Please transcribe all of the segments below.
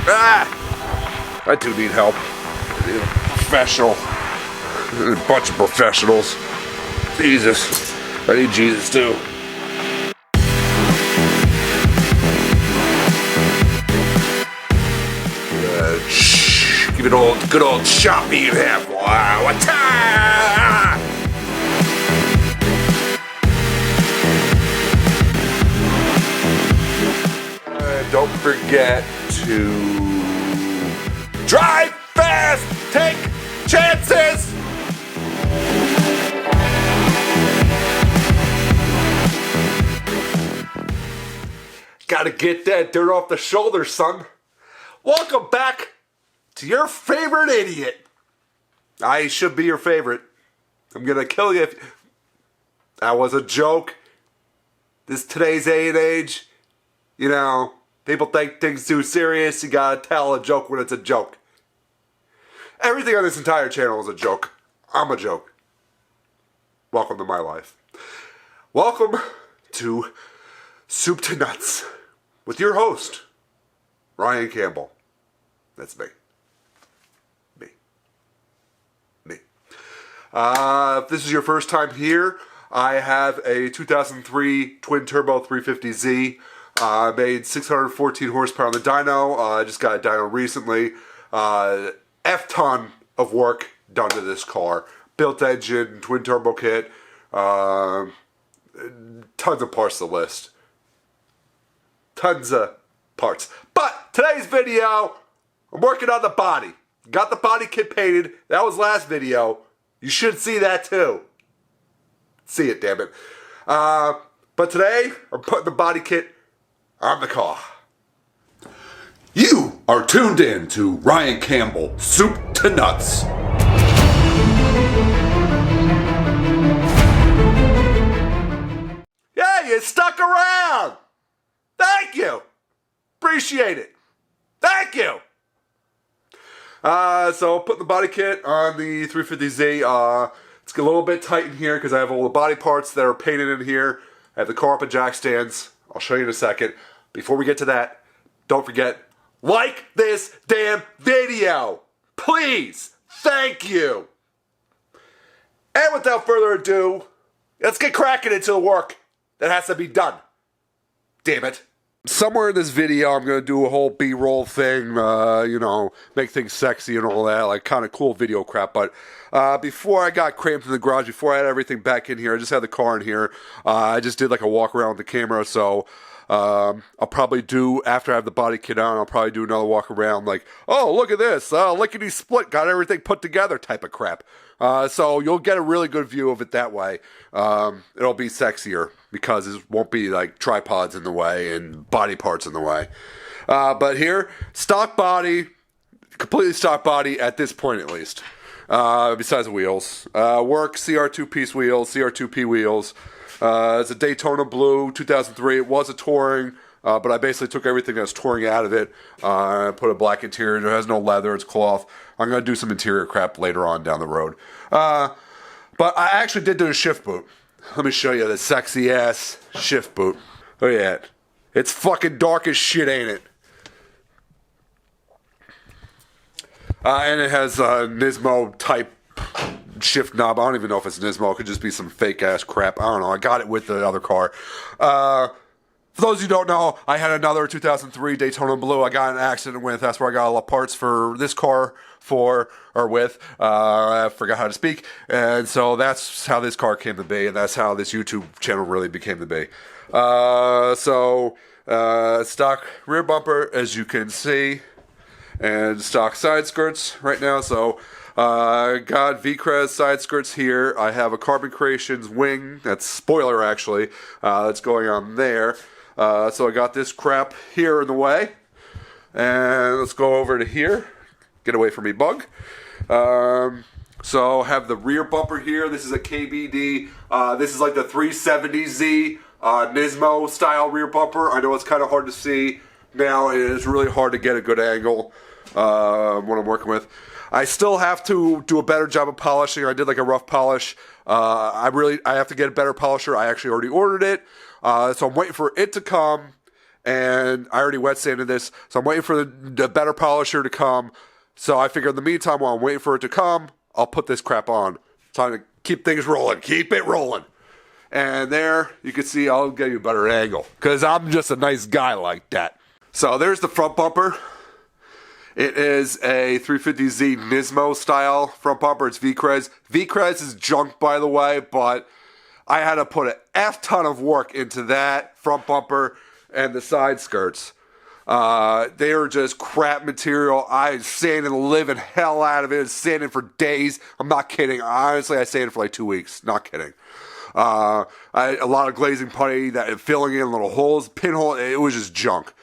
I do need help. I need a professional. A bunch of professionals. Jesus. I need Jesus too. Give it all good old shot you have. Wow. Don't forget to drive fast, take chances. Gotta get that dirt off the shoulders, son. Welcome back to your favorite idiot. I should be your favorite. I'm gonna kill you if... That was a joke. Today's day and age, you know, people take things too serious. You gotta tell a joke when it's a joke. Everything on this entire channel is a joke. I'm a joke. Welcome to my life. Welcome to Soup to Nuts with your host, Ryan Campbell. That's me. If this is your first time here, I have a 2003 twin-turbo 350Z. Made 614 horsepower on the dyno. I just got a dyno recently. F-ton of work done to this car. Built engine, twin-turbo kit. Tons of parts to list. Tons of parts. But today's video, I'm working on the body. Got the body kit painted. That was last video. You should see that too. See it, damn it. But today, I'm putting the body kit on the car. You are tuned in to Ryan Campbell, Soup to Nuts. Yeah, you stuck around. Thank you. Appreciate it. Thank you. So putting the body kit on the 350Z. It's a little bit tight in here because I have all the body parts that are painted in here. I have the car up in jack stands. I'll show you in a second. Before we get to that, don't forget, like this damn video. Please. Thank you. And without further ado, let's get cracking into the work that has to be done. Damn it. Somewhere in this video, I'm going to do a whole B-roll thing, you know, make things sexy and all that, like kind of cool video crap. But before I got cramped in the garage, before I had everything back in here, I just had the car in here. I just did like a walk around with the camera, so I'll probably do, after I have the body kit on, I'll probably do another walk around like, oh, look at this, lickety split, got everything put together type of crap. So you'll get a really good view of it that way. It'll be sexier because it won't be like tripods in the way and body parts in the way. But here, stock body, completely stock body at this point at least. Besides the wheels. Work CR2 piece wheels, CR2P wheels. It's a Daytona Blue 2003. It was a touring, but I basically took everything that was touring out of it. Put a black interior. It has no leather. It's cloth. I'm going to do some interior crap later on down the road. But I actually did do a shift boot. Let me show you the sexy ass shift boot. Look at that. It's fucking dark as shit, ain't it? And it has a Nismo type shift knob. I don't even know if it's Nismo. It could just be some fake ass crap. I don't know. I got it with the other car. For those of you who don't know, I had another 2003 Daytona Blue I got in an accident with. That's where I got all the parts for this car with. I forgot how to speak. And so that's how this car came to be. And that's how this YouTube channel really became to be. Stock rear bumper, as you can see. And stock side skirts right now. So got Vicrez side skirts here. I have a Carbon Creations wing. That's spoiler actually. That's going on there. So I got this crap here in the way. And let's go over to here. Get away from me, bug. So have the rear bumper here. This is a KBD. This is like the 370Z Nismo style rear bumper. I know it's kind of hard to see now. It is really hard to get a good angle when I'm working with. I still have to do a better job of polishing. I did like a rough polish. I have to get a better polisher. I actually already ordered it. So I'm waiting for it to come. and I already wet sanded this, so I'm waiting for the better polisher to come. So I figure in the meantime, while I'm waiting for it to come, I'll put this crap on. Time to keep things rolling. Keep it rolling. And there, you can see, I'll give you a better angle, because I'm just a nice guy like that. So there's the front bumper. It is a 350Z Nismo style front bumper. It's Vicrez. Vicrez is junk, by the way, but I had to put an F ton of work into that front bumper and the side skirts. They are just crap material. I sanded the living hell out of it. Sanded for days. I'm not kidding. Honestly, I sanded for like 2 weeks. Not kidding. I had a lot of glazing putty that filling in little holes, pinhole. It was just junk.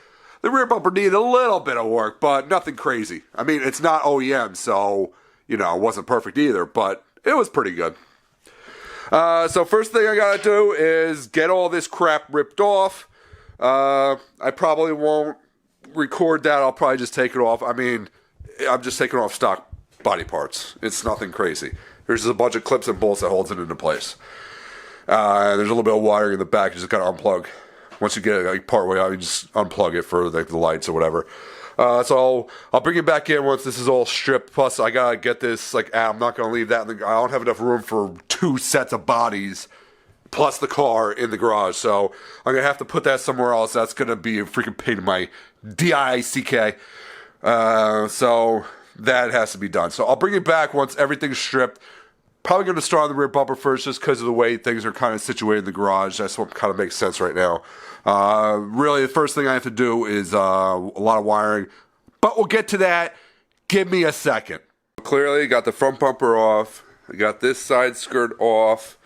The rear bumper needed a little bit of work, but nothing crazy. I mean, it's not OEM, so, you know, it wasn't perfect either, but it was pretty good. So first thing I gotta do is get all this crap ripped off. I probably won't record that. I'll probably just take it off. I mean, I'm just taking off stock body parts. It's nothing crazy. There's just a bunch of clips and bolts that holds it into place. There's a little bit of wiring in the back. You just gotta unplug. Once you get it like part way out, you just unplug it for like the lights or whatever. So I'll bring it back in once this is all stripped. Plus, I gotta get this like I'm not gonna leave that. I don't have enough room for 2 sets of bodies plus the car in the garage. So I'm gonna have to put that somewhere else. That's gonna be a freaking pain in my dick. So that has to be done. So I'll bring it back once everything's stripped. Probably going to start on the rear bumper first just because of the way things are kind of situated in the garage. That's what kind of makes sense right now. Really, the first thing I have to do is a lot of wiring. But we'll get to that. Give me a second. Clearly, got the front bumper off. I got this side skirt off.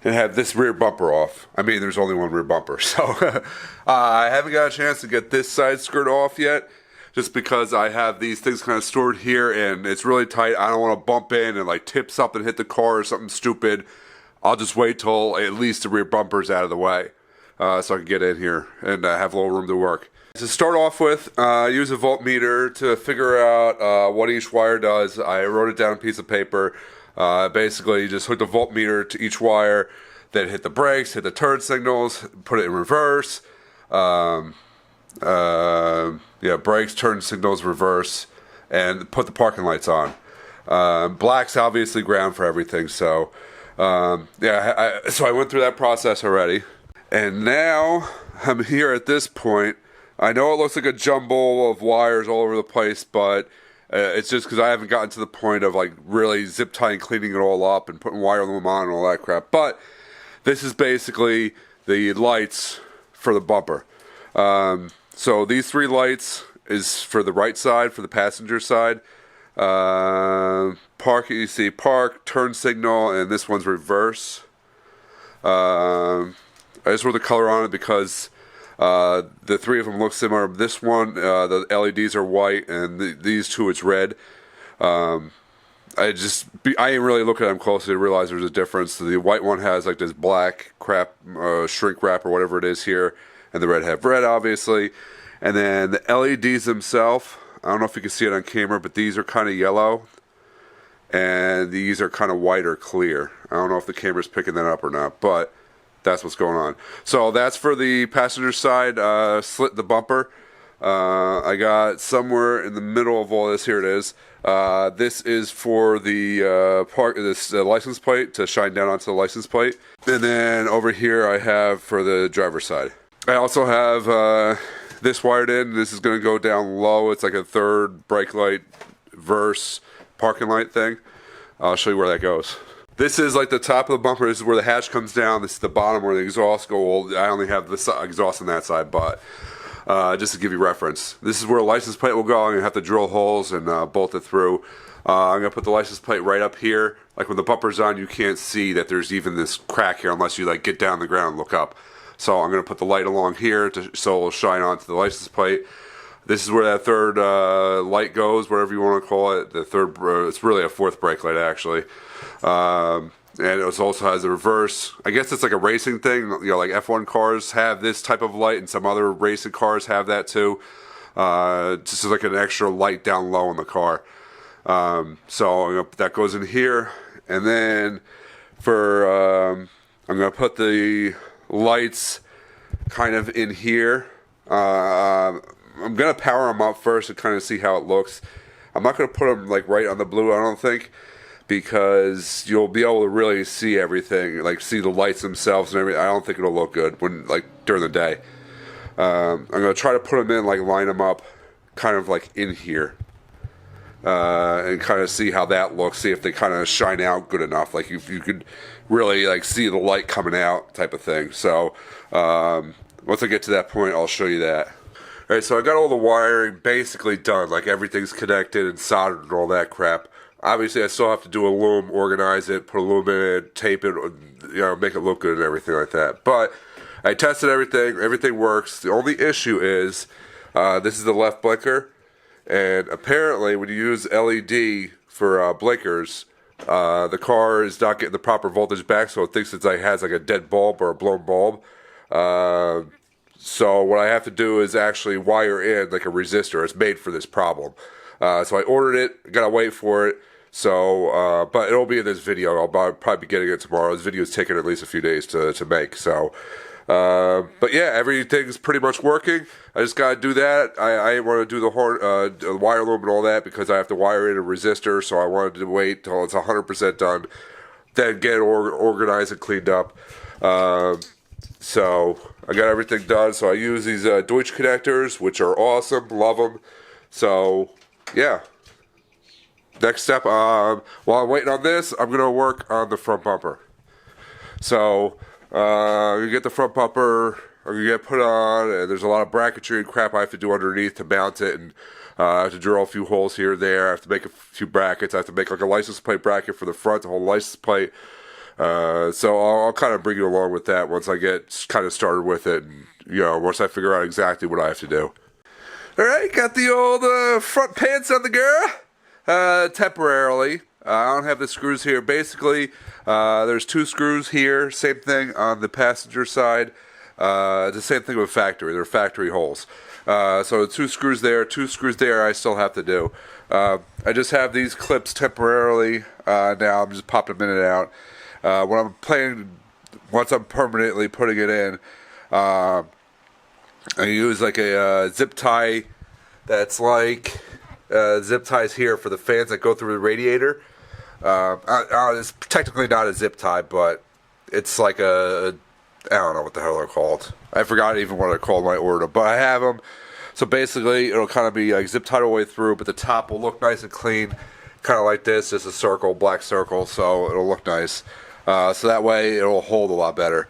And have this rear bumper off. I mean, there's only one rear bumper. So I haven't got a chance to get this side skirt off yet. Just because I have these things kind of stored here and it's really tight. I don't want to bump in and like tip something, hit the car or something stupid. I'll just wait till at least the rear bumper's out of the way so I can get in here and have a little room to work. To start off with, use a voltmeter to figure out what each wire does. I wrote it down on a piece of paper. Basically, you just hook the voltmeter to each wire, then hit the brakes, hit the turn signals, put it in reverse. Brakes, turn signals, reverse, and put the parking lights on. Black's obviously ground for everything, so so I went through that process already. And now I'm here at this point. I know it looks like a jumble of wires all over the place, but it's just because I haven't gotten to the point of like really zip tying, cleaning it all up, and putting wire loom on and all that crap. But this is basically the lights for the bumper. So these 3 lights is for the right side, for the passenger side. Park, you see park, turn signal, and this one's reverse. I just wrote the color on it because the 3 of them look similar. This one, the LEDs are white, and these 2, it's red. I ain't really looking at them closely to realize there's a difference. The white one has like this black crap, shrink wrap or whatever it is here, and the red have red, obviously. And then the LEDs themselves, I don't know if you can see it on camera, but these are kind of yellow, and these are kind of white or clear. I don't know if the camera's picking that up or not, but that's what's going on. So that's for the passenger side, slit the bumper. I got somewhere in the middle of all this, here it is. This is for the license plate to shine down onto the license plate. And then over here I have for the driver's side. I also have this wired in. This is going to go down low. It's like a third brake light verse parking light thing. I'll show you where that goes. This is like the top of the bumper. This is where the hatch comes down. This is the bottom where the exhaust go. I only have the exhaust on that side, but just to give you reference. This is where a license plate will go. I'm going to have to drill holes and bolt it through. I'm going to put the license plate right up here. Like when the bumper's on, you can't see that there's even this crack here unless you like get down the ground and look up. So I'm going to put the light along here so it'll shine onto the license plate. This is where that third light goes, whatever you want to call it. The third, it's really a 4th brake light actually. And it also has a reverse. I guess it's like a racing thing. You know, like F1 cars have this type of light, and some other racing cars have that too. Just like an extra light down low in the car. So that goes in here, and then for I'm gonna put the lights kind of in here. I'm going to power them up first to kind of see how it looks. I'm not going to put them like right on the blue, I don't think, because you'll be able to really see everything, like see the lights themselves and everything. I don't think it'll look good when, like, during the day. I'm going to try to put them in, like line them up kind of like in here. And kind of see how that looks, see if they kind of shine out good enough, like if you could really like see the light coming out type of thing. So once I get to that point, I'll show you that. Alright, so I got all the wiring basically done, like everything's connected and soldered and all that crap. Obviously I still have to do a loom, organize it, put a loom in it, tape it, you know, make it look good and everything like that. But I tested everything works. The only issue is this is the left blinker. And apparently, when you use LED for blinkers, the car is not getting the proper voltage back, so it thinks it has like a dead bulb or a blown bulb. So what I have to do is actually wire in like a resistor. It's made for this problem. So I ordered it, gotta wait for it. So, but it'll be in this video. I'll probably be getting it tomorrow. This video is taking at least a few days to make. So, but yeah, everything's pretty much working. I just gotta do that. I want to do the wire loom and all that because I have to wire in a resistor. So I wanted to wait till it's 100% done, then get it organized and cleaned up. So I got everything done. So I use these Deutsch connectors, which are awesome. Love them. So yeah. Next step, while I'm waiting on this, I'm gonna work on the front bumper. So you get the front bumper, or you get put on, and there's a lot of bracketry and crap I have to do underneath to mount it, and I have to drill a few holes here and there. I have to make a few brackets. I have to make like a license plate bracket for the front to hold the license plate. So I'll kind of bring you along with that once I get kind of started with it, and you know, once I figure out exactly what I have to do. All right, got the old front pants on the girl. Temporarily. I don't have the screws here. Basically, there's two screws here. Same thing on the passenger side. The same thing with factory. They're factory holes. So two screws there, two screws there I still have to do. I just have these clips temporarily. Now I'm just popping them in and out. When I'm planning, once I'm permanently putting it in, I use like a zip tie that's like zip ties here for the fans that go through the radiator. It's technically not a zip tie, but it's like I don't know what the hell they're called. I forgot even what they're called when I ordered them, but I have them. So basically, it'll kind of be like zip tied all the way through, but the top will look nice and clean, kind of like this, just a circle, black circle, so it'll look nice. So that way, it'll hold a lot better.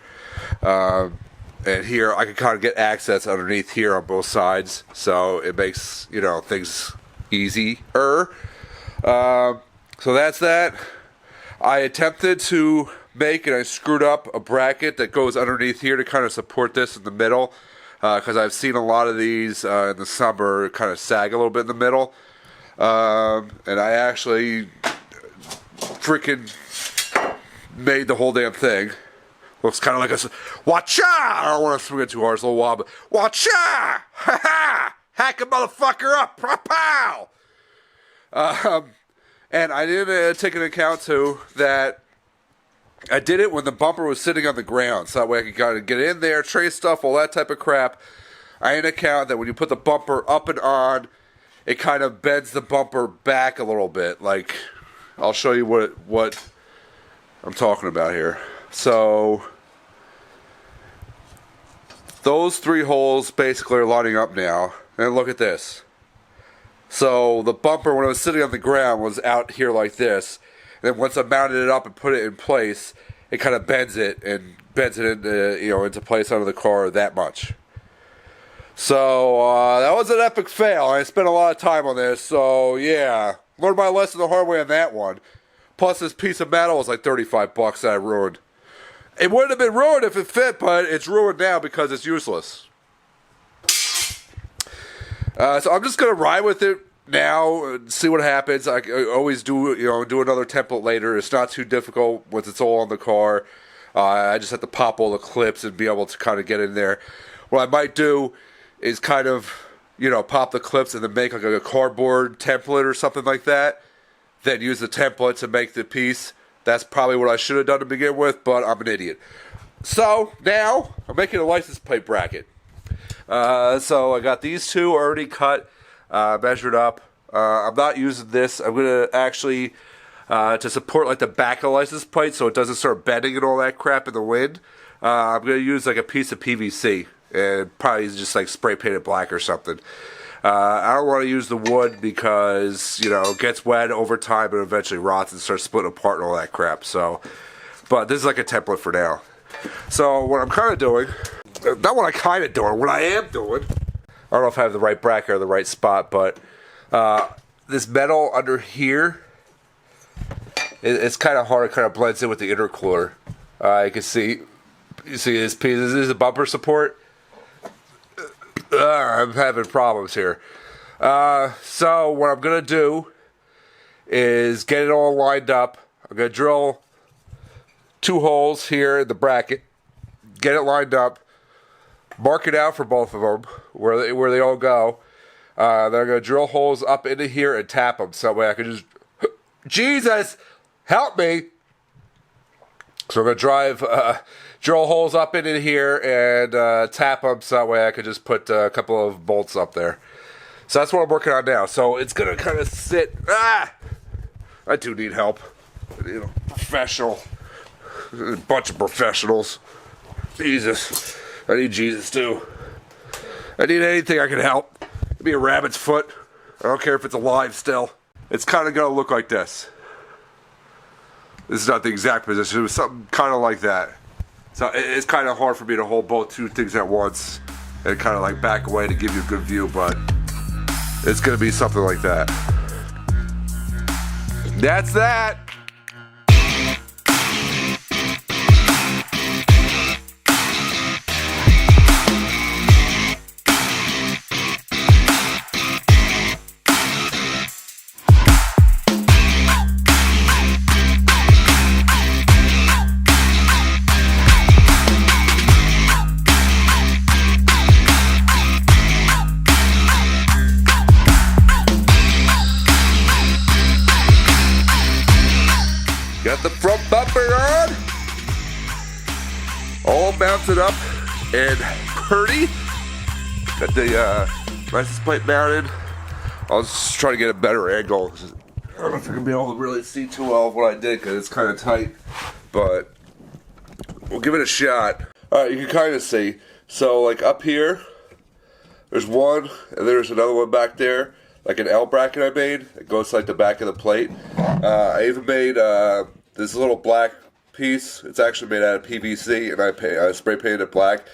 And here, I can kind of get access underneath here on both sides, so it makes, you know, things easier. So that's that. I attempted to make, and I screwed up a bracket that goes underneath here to kind of support this in the middle, because I've seen a lot of these in the summer kind of sag a little bit in the middle. And I actually freaking made the whole damn thing. Looks kind of like a watcha. I don't want to swing it too hard. It's a little wild, but watcha! Ha ha! Hack a motherfucker up! Pow! And I didn't take into account too that I did it when the bumper was sitting on the ground, so that way I could kind of get in there, tray stuff, all that type of crap. I didn't account that when you put the bumper up and on, it kind of bends the bumper back a little bit. Like, I'll show you what I'm talking about here. So those three holes basically are lining up now. And look at this. So the bumper, when it was sitting on the ground, was out here like this. And then once I mounted it up and put it in place, it kind of bends it into, you know, into place under the car that much. So that was an epic fail. I spent a lot of time on this. So yeah, learned my lesson the hard way on that one. Plus, this piece of metal was like $35 that I ruined. It wouldn't have been ruined if it fit, but it's ruined now because it's useless. So I'm just gonna ride with it now and see what happens. I always do, you know, do another template later. It's not too difficult once it's all on the car. I just have to pop all the clips and be able to kind of get in there. What I might do is kind of, you know, pop the clips and then make like a cardboard template or something like that. Then use the template to make the piece. That's probably what I should have done to begin with, but I'm an idiot. So now I'm making a license plate bracket. So I got these two already cut, measured up. I'm not using this. I'm gonna actually to support like the back of the license plate so it doesn't start bending and all that crap in the wind. I'm gonna use like a piece of PVC and probably just like spray paint it black or something. I don't want to use the wood because, you know, it gets wet over time and eventually rots and starts splitting apart and all that crap. So, but this is like a template for now. So what I'm kind of doing, not what I'm kind of doing, what I am doing, I don't know if I have the right bracket or the right spot, but this metal under here, it's kind of hard. It kind of blends in with the intercooler. You can see, you see this piece. This is a bumper support. I'm having problems here. So what I'm going to do is get it all lined up. I'm going to drill 2 holes here in the bracket, get it lined up, mark it out for both of them, where they all go. Then I'm going to drill holes up into here and tap them, so that way I can just... Jesus! Help me! So I'm going to drill holes up into here and tap them, so that way I can just put a couple of bolts up there. So that's what I'm working on now. So it's going to kind of sit... I do need help. You know, professional. A bunch of professionals. Jesus. I need Jesus too. I need anything I can help. Give me a rabbit's foot. I don't care if it's alive still. It's kind of going to look like this. This is not the exact position. It was something kind of like that. So it's kind of hard for me to hold both two things at once and kind of like back away to give you a good view, but it's going to be something like that. That's that. Got the front bumper on, all mounted up and pretty. Got the license plate mounted. I was just trying to get a better angle. I don't know if you're gonna be able to really see too well what I did because it's kind of tight, but we'll give it a shot. All right, you can kind of see. So like up here, there's one, and there's another one back there. Like an L bracket I made. It goes to like the back of the plate. I even made this little black piece. It's actually made out of PVC, and I spray painted it black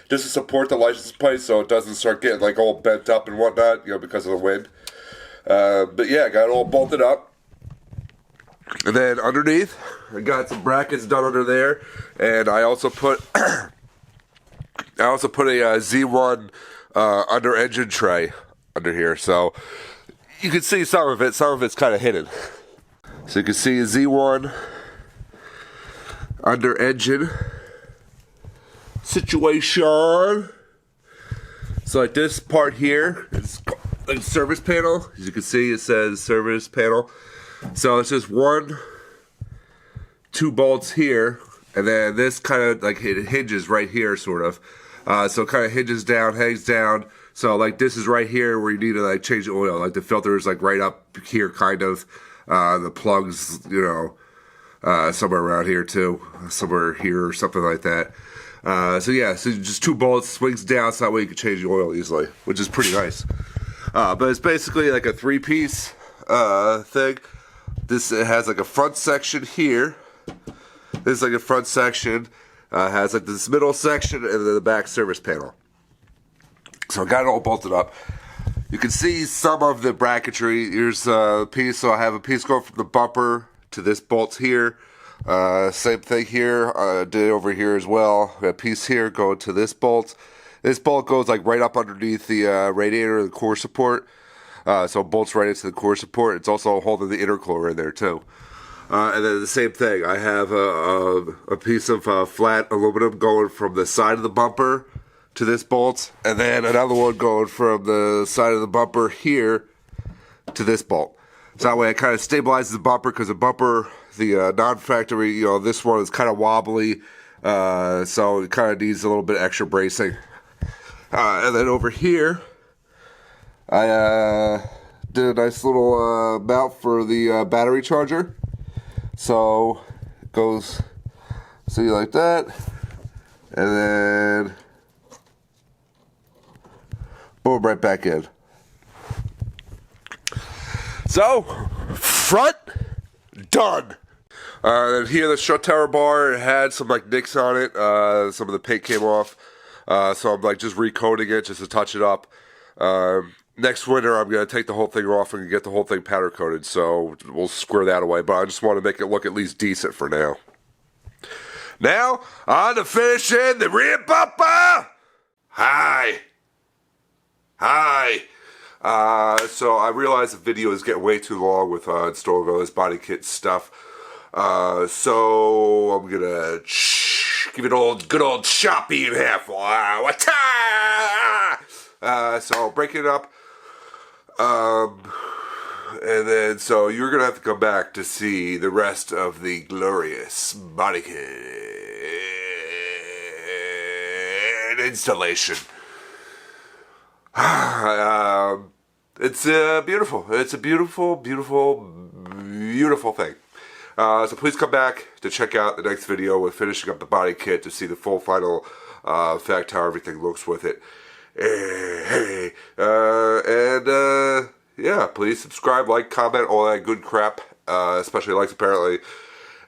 just to support the license plate so it doesn't start getting like all bent up and whatnot, you know, because of the wind. But yeah, I got it all bolted up. And then underneath, I got some brackets done under there, and I also put a Z1 under engine tray under here, so you can see some of it. Some of it's kind of hidden. So you can see a Z1 under engine situation. So like this part here is like service panel. As you can see, it says service panel. So it's just 1, 2 bolts here, and then this kind of like it hinges right here, sort of. So it kind of hinges down, hangs down. So like this is right here where you need to like change the oil. Like the filter is like right up here, kind of. The plugs, you know, somewhere around here too, somewhere here or something like that. So yeah, so just 2 bolts, swings down, so that way you can change the oil easily, which is pretty nice. But it's basically like a 3-piece thing. This it has like a front section here. This is like a front section. Has like this middle section and then the back service panel. So I got it all bolted up. You can see some of the bracketry. Here's a piece. So I have a piece going from the bumper to this bolt here. Same thing here. I did it over here as well. Got a piece here going to this bolt. This bolt goes like right up underneath the radiator, the core support. So it bolts right into the core support. It's also holding the intercooler in there too. And then the same thing. I have a piece of flat aluminum going from the side of the bumper to this bolt, and then another one going from the side of the bumper here to this bolt. So that way it kind of stabilizes the bumper, because the bumper, the non-factory, you know, this one is kind of wobbly. So it kind of needs a little bit extra bracing. And then over here, I did a nice little mount for the battery charger. So it goes, see, like that, and then boom, right back in. So, front, done. And here the strut tower bar, it had some like nicks on it. Some of the paint came off. So I'm like just recoating it just to touch it up. Next winter I'm going to take the whole thing off and get the whole thing powder coated. So we'll square that away. But I just want to make it look at least decent for now. Now, on to finishing the rear bumper. Hi. So I realize the video is getting way too long with installing all this body kit stuff. So I'm gonna give it good old choppy in half. So I'll break it up. And then so you're gonna have to come back to see the rest of the glorious body kit installation. It's beautiful. It's a beautiful, beautiful, beautiful thing. So please come back to check out the next video with finishing up the body kit to see the full final effect, how everything looks with it. Yeah, please subscribe, like, comment, all that good crap, especially likes apparently.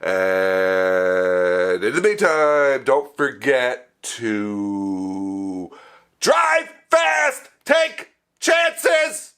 And in the meantime, don't forget to drive fast, take chances.